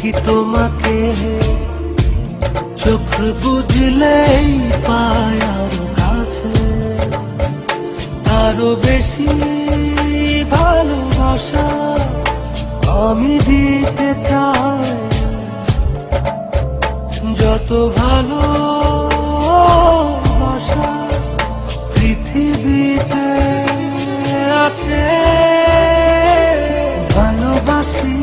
দেখি তোমাকে, চোখ বুঝলেই পায় আরো কাছে, আরো বেশি ভালোবাসা আমি দিতে চাই। যত ভালোবাসা পৃথিবীতে আছে, ভালোবাসি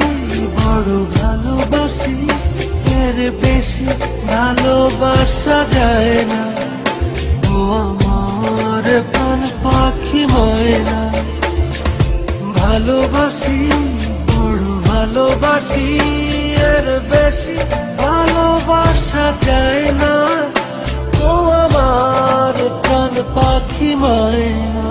বড় ভালোবাসি, এর বেশি ভালোবাসা যায় না। ও আমার প্রাণ পাখি ময়না, ভালোবাসি বড় ভালোবাসি, এর বেশি ভালোবাসা যায় না। ও আমার প্রাণ পাখি ময়না।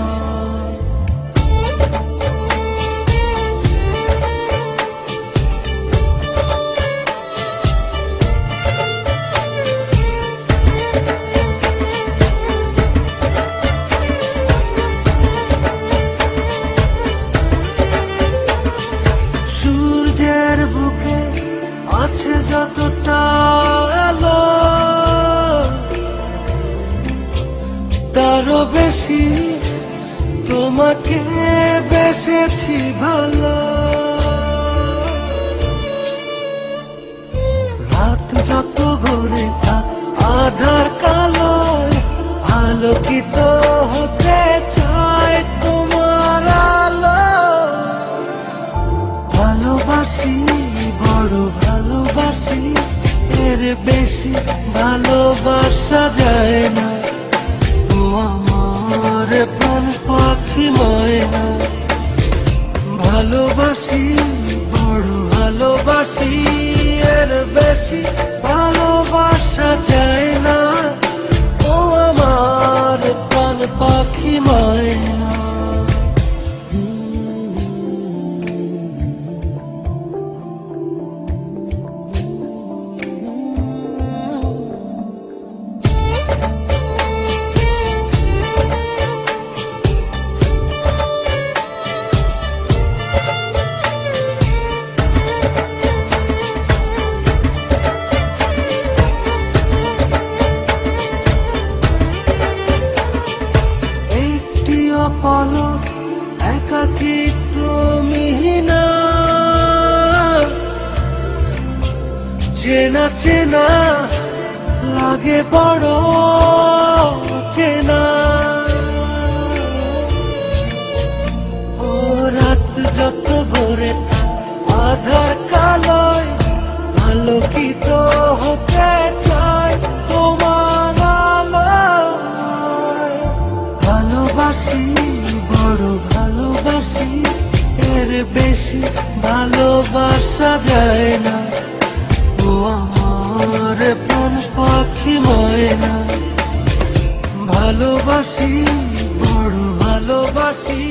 সূর্যের বুকে আছে যতটা আলো, তারও বেশি তোমাকে বেসেছি ভালো। রাত যত ভোরে থাক আধার কালো, আলোকিত হতে চায় তোমার আলো। ভালোবাসি বড় ভালোবাসি, এর বেশি ভালোবাসা যায় না। ও আমার প্রাণ পাখি ময়না, ভালোবাসি বড় ভালোবাসি, এর বেশি ভালোবাসা যায় না। ও আমার প্রাণ পাখি ময়না। পলক একাকিত্ব মিহিনা, চেনা চেনা লাগে বড় চেনা। ও রাত যত ভোরে আধার কালোয়, আলোকিত হতে চায় তোমার আলোয়। ভালোবাসি বড় ভালোবাসি, এর বেশি ভালোবাসা যায় না। ও আমার প্রাণ পাখি ময়না, ভালোবাসি বড় ভালোবাসি।